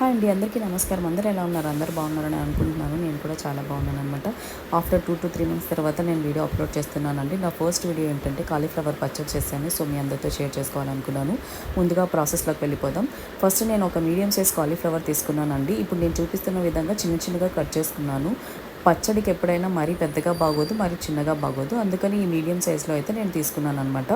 Hi అండి, అందరికీ నమస్కారం. అందరూ ఎలా ఉన్నారు? అందరూ బాగున్నారని అనుకుంటున్నాను. నేను కూడా చాలా బాగున్నాను అనమాట. ఆఫ్టర్ 2 to 3 మంత్స్ తర్వాత నేను వీడియో అప్లోడ్ చేస్తున్నానండి. నా ఫస్ట్ వీడియో ఏంటంటే కాలీఫ్లవర్ పచ్చడి చేశాను. సో మీ అందరితో షేర్ చేసుకోవాలనుకున్నాను. ముందుగా ప్రాసెస్లోకి వెళ్ళిపోదాం. ఫస్ట్ నేను ఒక మీడియం సైజ్ కాలీఫ్లవర్ తీసుకున్నానండి. ఇప్పుడు నేను చూపిస్తున్న విధంగా చిన్న చిన్నగా కట్ చేసుకున్నాను. పచ్చడికి ఎప్పుడైనా మరీ పెద్దగా బాగోదు, మరీ చిన్నగా బాగోదు. అందుకని ఈ మీడియం సైజులో అయితే నేను తీసుకున్నాను అనమాట.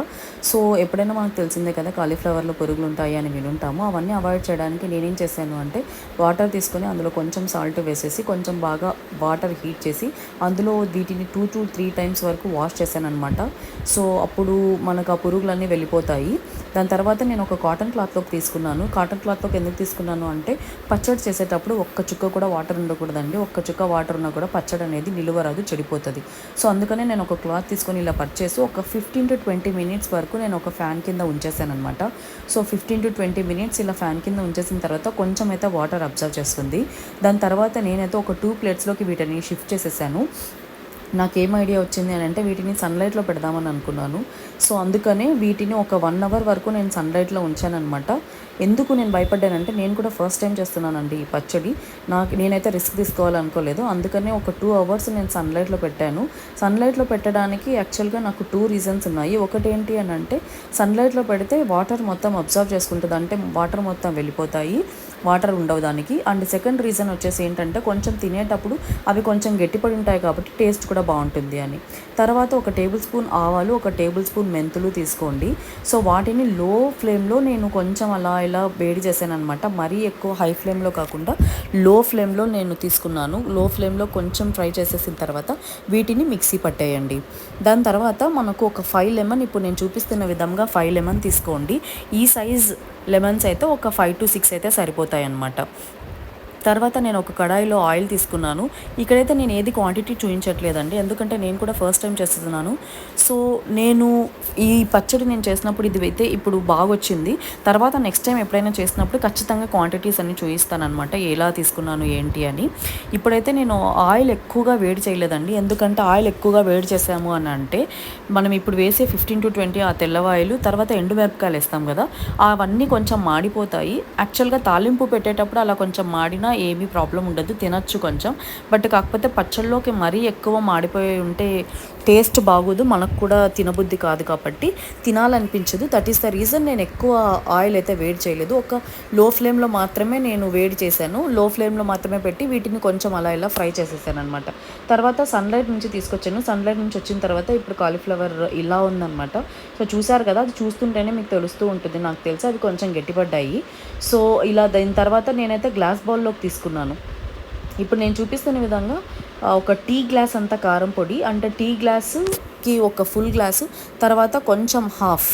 సో ఎప్పుడైనా మనకు తెలిసిందే కదా, కాలీఫ్లవర్లో పురుగులు ఉంటాయి అని వినుంటాము. అవన్నీ అవాయిడ్ చేయడానికి నేనేం చేశాను అంటే వాటర్ తీసుకొని అందులో కొంచెం సాల్ట్ వేసేసి కొంచెం బాగా వాటర్ హీట్ చేసి అందులో వీటిని 2 to 3 times వరకు వాష్ చేశాను అనమాట. సో అప్పుడు మనకు ఆ పురుగులన్నీ వెళ్ళిపోతాయి. దాని తర్వాత నేను ఒక కాటన్ క్లాత్లోకి తీసుకున్నాను. కాటన్ క్లాత్లోకి ఎందుకు తీసుకున్నాను అంటే పచ్చడి చేసేటప్పుడు ఒక్క చుక్క కూడా వాటర్ ఉండకూడదండి. ఒక్క చుక్క వాటర్ ఉన్నా కూడా పచ్చడి అనేది నిలువరాదు, చెడిపోతుంది. సో అందుకనే నేను ఒక క్లాత్ తీసుకొని ఇలా పర్చేసి ఒక 15 to 20 minutes వరకు నేను ఒక ఫ్యాన్ కింద ఉంచేసాను అనమాట. సో 15 to 20 minutes ఇలా ఫ్యాన్ కింద ఉంచేసిన తర్వాత కొంచెం అయితే వాటర్ అబ్జర్వ్ చేస్తుంది. దాని తర్వాత నేనైతే ఒక 2 plates వీటిని షిఫ్ట్ చేసేసాను. నాకేం ఐడియా వచ్చింది అని అంటే వీటిని సన్లైట్లో పెడదామని అనుకున్నాను. సో అందుకనే వీటిని ఒక 1 hour వరకు నేను సన్లైట్లో ఉంచానమాట. ఎందుకు నేను భయపడ్డానంటే నేను కూడా ఫస్ట్ టైం చేస్తున్నానండి ఈ పచ్చడి. నేనైతే రిస్క్ తీసుకోవాలనుకోలేదు. అందుకనే ఒక 2 hours నేను సన్లైట్లో పెట్టాను. సన్లైట్లో పెట్టడానికి యాక్చువల్గా నాకు 2 reasons ఉన్నాయి. ఒకటి ఏంటి అని అంటే సన్లైట్లో పెడితే వాటర్ మొత్తం అబ్జర్వ్ చేసుకుంటుంది, అంటే వాటర్ మొత్తం వెళ్ళిపోతాయి, వాటర్ ఉండవు దానికి. అండ్ సెకండ్ రీజన్ వచ్చేసి ఏంటంటే కొంచెం తినేటప్పుడు అవి కొంచెం గట్టిపడి ఉంటాయి కాబట్టి టేస్ట్ కూడా బాగుంటుంది అని. తర్వాత ఒక 1 tablespoon ఆవాలు, ఒక 1 tablespoon మెంతులు తీసుకోండి. సో వాటిని లో ఫ్లేమ్లో నేను కొంచెం అలా ఇలా వేడి చేశాను అనమాట. మరీ ఎక్కువ హై ఫ్లేమ్లో కాకుండా లో ఫ్లేమ్లో నేను తీసుకున్నాను. లో ఫ్లేమ్లో కొంచెం ఫ్రై చేసేసిన తర్వాత వీటిని మిక్సీ పట్టేయండి. దాని తర్వాత మనకు ఒక 5 lemon, ఇప్పుడు నేను చూపిస్తున్న విధంగా 5 lemon తీసుకోండి. ఈ సైజ్ లెమన్స్ అయితే ఒక 5 to 6 అయితే సరిపోతాయి అన్నమాట. తర్వాత నేను ఒక కడాయిలో ఆయిల్ తీసుకున్నాను. ఇక్కడైతే నేను ఏది క్వాంటిటీ చూపించట్లేదండి, ఎందుకంటే నేను కూడా ఫస్ట్ టైం చేస్తున్నాను. సో నేను ఈ పచ్చడి నేను చేసినప్పుడు ఇది అయితే ఇప్పుడు బాగా వచ్చింది. తర్వాత నెక్స్ట్ టైం ఎప్పుడైనా చేసినప్పుడు ఖచ్చితంగా క్వాంటిటీస్ అన్ని చూపిస్తాను అనమాట, ఎలా తీసుకున్నాను ఏంటి అని. ఇప్పుడైతే నేను ఆయిల్ ఎక్కువగా వేడి చేయలేదండి, ఎందుకంటే ఆయిల్ ఎక్కువగా వేడి చేసాము అని అంటే మనం ఇప్పుడు వేసే 15 to 20 ఆ తెల్లవాయిలు తర్వాత ఎండుమిరపకాయలు వేస్తాం కదా, అవన్నీ కొంచెం మాడిపోతాయి. యాక్చువల్గా తాలింపు పెట్టేటప్పుడు అలా కొంచెం మాడినా ఏమీ ప్రాబ్లం ఉండదు, తినచ్చు కొంచెం. బట్ కాకపోతే పచ్చళ్ళలోకి మరీ ఎక్కువ మాడిపోయి ఉంటే టేస్ట్ బాగోదు, మనకు కూడా తినబుద్ధి కాదు కాబట్టి తినాలనిపించదు. దట్ ఈస్ ద రీజన్ నేను ఎక్కువ ఆయిల్ అయితే వేడి చేయలేదు. ఒక లో ఫ్లేమ్లో మాత్రమే నేను వేడి చేశాను. లో ఫ్లేమ్లో మాత్రమే పెట్టి వీటిని కొంచెం అలా ఇలా ఫ్రై చేసేసాను అనమాట. తర్వాత సన్లైట్ నుంచి తీసుకొచ్చాను. సన్లైట్ నుంచి వచ్చిన తర్వాత ఇప్పుడు కాలీఫ్లవర్ ఇలా ఉందన్నమాట. సో చూసారు కదా, అది చూస్తుంటేనే మీకు తెలుస్తూ ఉంటుంది. నాకు తెలిసి అవి కొంచెం గట్టిపడ్డాయి. సో ఇలా దాని తర్వాత నేనైతే గ్లాస్ బౌల్లోకి తీసుకున్నాను. ఇప్పుడు నేను చూపిస్తున్న విధంగా ఒక టీ గ్లాస్ అంత కారం పొడి, అంటే టీ గ్లాసుకి ఒక ఫుల్ గ్లాసు, తర్వాత కొంచెం హాఫ్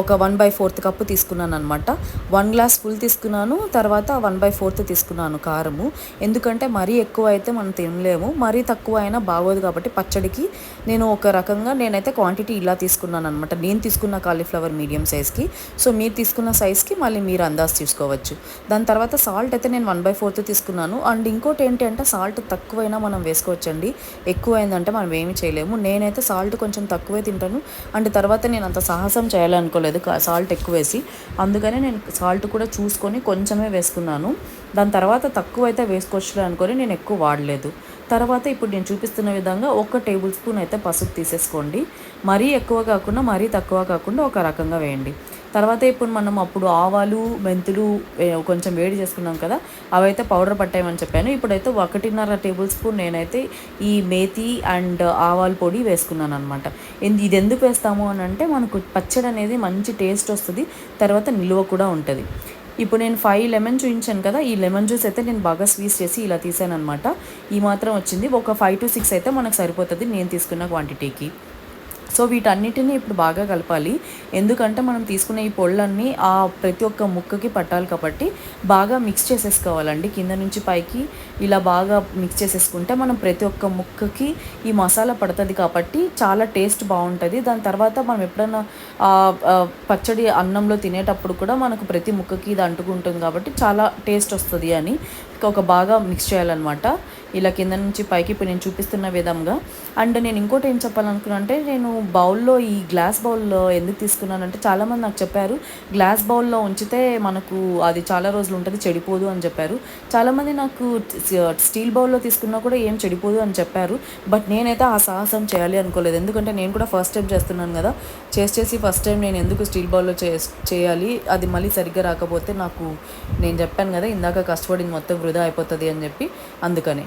ఒక 1/4 కప్పు తీసుకున్నాను అనమాట. 1 glass ఫుల్ తీసుకున్నాను, తర్వాత 1/4 తీసుకున్నాను కారము. ఎందుకంటే మరీ ఎక్కువ అయితే మనం తినలేము, మరీ తక్కువ అయినా బాగోదు కాబట్టి పచ్చడికి నేను ఒక రకంగా నేనైతే క్వాంటిటీ ఇలా తీసుకున్నాను అనమాట. నేను తీసుకున్న కాలీఫ్లవర్ మీడియం సైజ్కి. సో మీరు తీసుకున్న సైజ్కి మళ్ళీ మీరు అందాజు తీసుకోవచ్చు. దాని తర్వాత సాల్ట్ అయితే నేను 1/4 తీసుకున్నాను. అండ్ ఇంకోటి ఏంటి అంటే సాల్ట్ తక్కువైనా మనం వేసుకోవచ్చండి, ఎక్కువైందంటే మనం ఏమి చేయలేము. నేనైతే సాల్ట్ కొంచెం తక్కువే తింటాను. అండ్ తర్వాత నేను అంత సాహసం చేయాలనుకోలేదు సాల్ట్ ఎక్కువ వేసి, అందుకనే నేను సాల్ట్ కూడా చూసుకొని కొంచెమే వేసుకున్నాను. దాని తర్వాత తక్కువ అయితే వేసుకోవచ్చులే అనుకొని నేను ఎక్కువ వాడలేదు. తర్వాత ఇప్పుడు నేను చూపిస్తున్న విధంగా 1 tablespoon అయితే పసుపు తీసేసుకోండి. మరీ ఎక్కువ కాకుండా మరీ తక్కువ కాకుండా ఒక రకంగా వేయండి. తర్వాత ఇప్పుడు మనం అప్పుడు ఆవాలు మెంతులు కొంచెం వేడి చేసుకున్నాం కదా, అవైతే పౌడర్ పట్టాయమని చెప్పాను. ఇప్పుడైతే 1.5 tablespoon నేనైతే ఈ మేతి అండ్ ఆవాల పొడి వేసుకున్నాను అనమాట. ఇది ఎందుకు వేస్తాము అని అంటే మనకు పచ్చడి అనేది మంచి టేస్ట్ వస్తుంది, తర్వాత నిలువ కూడా ఉంటుంది. ఇప్పుడు నేను 5 lemon చూపించాను కదా, ఈ లెమన్ జ్యూస్ అయితే నేను బాగా స్క్వీజ్ చేసి ఇలా తీసాను అనమాట. ఈ మాత్రం వచ్చింది. ఒక 5 to 6 అయితే మనకు సరిపోతుంది నేను తీసుకున్న క్వాంటిటీకి. సో వీటన్నిటిని ఇప్పుడు బాగా కలపాలి, ఎందుకంటే మనం తీసుకునే ఈ పొళ్ళన్నీ ఆ ప్రతి ఒక్క ముక్కకి పట్టాలి కాబట్టి బాగా మిక్స్ చేసేసుకోవాలండి. కింద నుంచి పైకి ఇలా బాగా మిక్స్ చేసేసుకుంటే మనం ప్రతి ఒక్క ముక్కకి ఈ మసాలా పడుతుంది కాబట్టి చాలా టేస్ట్ బాగుంటుంది. దాని తర్వాత మనం ఎప్పుడైనా పచ్చడి అన్నంలో తినేటప్పుడు కూడా మనకు ప్రతి ముక్కకి ఇది అంటుకుంటుంది కాబట్టి చాలా టేస్ట్ వస్తుంది అని ఒక బాగా మిక్స్ చేయాలన్నమాట. ఇలా కింద నుంచి పైకి ఇప్పుడు నేను చూపిస్తున్న విధంగా. అండ్ నేను ఇంకోటి ఏం చెప్పాలనుకున్నా అంటే, నేను బౌల్లో ఈ గ్లాస్ బౌల్లో ఎందుకు తీసుకున్నానంటే, చాలామంది నాకు చెప్పారు గ్లాస్ బౌల్లో ఉంచితే మనకు అది చాలా రోజులు ఉంటుంది, చెడిపోదు అని చెప్పారు. చాలామంది నాకు స్టీల్ బౌల్లో తీసుకున్నా కూడా ఏం చెడిపోదు అని చెప్పారు. బట్ నేనైతే ఆ సాహసం చేయాలి అనుకోలేదు, ఎందుకంటే నేను కూడా ఫస్ట్ టైం చేస్తున్నాను కదా. చేసి ఫస్ట్ టైం నేను ఎందుకు స్టీల్ బౌల్లో చేయాలి, అది మళ్ళీ సరిగ్గా రాకపోతే నాకు, నేను చెప్పాను కదా ఇందాక కష్టపడింది మొత్తం వృధా అయిపోతుంది అని చెప్పి, అందుకని.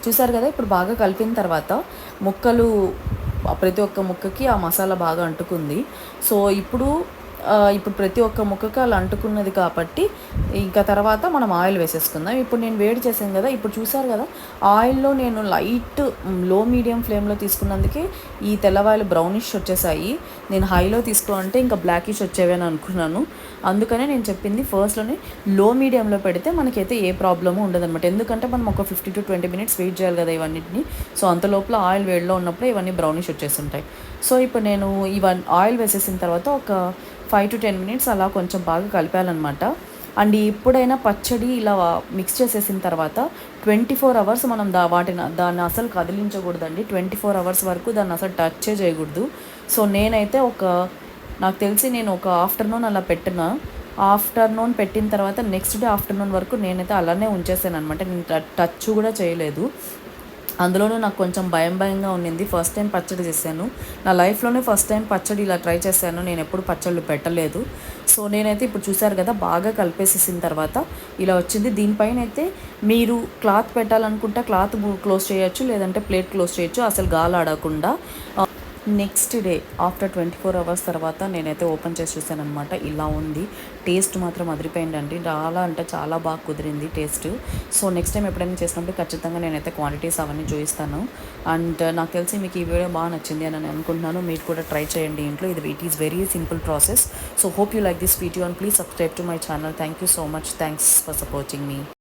చూసారు కదా, ఇప్పుడు బాగా కలిపిన తర్వాత ముక్కలు, ప్రతి ఒక్క ముక్కకి ఆ మసాలా బాగా అంటుకుంది. సో ఇప్పుడు ప్రతి ఒక్క ముక్కకి అలా అంటుకున్నది కాబట్టి ఇంకా తర్వాత మనం ఆయిల్ వేసేసుకుందాం. ఇప్పుడు నేను వేడి చేశాను కదా, ఇప్పుడు చూసారు కదా ఆయిల్లో నేను లైట్ లో మీడియం ఫ్లేమ్లో తీసుకున్నందుకే ఈ తెల్లవాయలు బ్రౌనిష్ వచ్చేసాయి. నేను హైలో తీసుకోవాలంటే ఇంకా బ్లాకిష్ వచ్చేవి అని అనుకున్నాను. అందుకనే నేను చెప్పింది ఫస్ట్లోనే లో మీడియంలో పెడితే మనకైతే ఏ ప్రాబ్లము ఉండదన్నమాట. ఎందుకంటే మనం ఒక 15 to 20 minutes వెయిట్ చేయాలి కదా ఇవన్నిటిని. సో అంత లోపల ఆయిల్ వేడిలో ఉన్నప్పుడు ఇవన్నీ బ్రౌనిష్ వచ్చేస్తుంటాయి. సో ఇప్పుడు నేను ఆయిల్ వేసేసిన తర్వాత ఒక 5 to 10 minutes అలా కొంచెం బాగా కలిపాలన్నమాట. అండ్ ఎప్పుడైనా పచ్చడి ఇలా మిక్స్ చేసేసిన తర్వాత 24 hours మనం దాన్ని అసలు కదిలించకూడదండి. 24 hours వరకు దాన్ని అసలు టచ్ చేయకూడదు. సో నేనైతే నాకు తెలిసి నేను ఒక ఆఫ్టర్నూన్ అలా ఆఫ్టర్నూన్ పెట్టిన తర్వాత నెక్స్ట్ డే ఆఫ్టర్నూన్ వరకు నేనైతే అలానే ఉంచేసాను అనమాట. నేను టచ్ కూడా చేయలేదు. అందులోనూ నాకు కొంచెం భయంగా ఉండింది. ఫస్ట్ టైం పచ్చడి చేశాను, నా లైఫ్లోనే ఫస్ట్ టైం పచ్చడి ఇలా ట్రై చేశాను. నేను ఎప్పుడు పచ్చళ్ళు పెట్టలేదు. సో నేనైతే ఇప్పుడు చూసారు కదా బాగా కలిపేసేసిన తర్వాత ఇలా వచ్చింది. దీనిపైన అయితే మీరు క్లాత్ పెట్టాలనుకుంటే క్లాత్ క్లోజ్ చేయొచ్చు, లేదంటే ప్లేట్ క్లోజ్ చేయొచ్చు, అసలు గాలి ఆడకుండా. నెక్స్ట్ డే ఆఫ్టర్ 24 hours తర్వాత నేనైతే ఓపెన్ చేసి చూసాను అనమాట. ఇలా ఉంది. టేస్ట్ మాత్రం అదిరిపోయిందండి, చాలా అంటే చాలా బాగా కుదిరింది టేస్ట్. సో నెక్స్ట్ టైం ఎప్పుడైనా చేసినప్పుడు ఖచ్చితంగా నేనైతే క్వాంటిటీస్ అవన్నీ చూపిస్తాను. అండ్ నాకు తెలిసి మీకు ఈ వీడియో బాగా నచ్చింది అని అనుకుంటున్నాను. మీరు కూడా ట్రై చేయండి ఇంట్లో. It is very simple process. So hope you like this video and please subscribe to my channel. Thank you so much. Thanks for supporting me.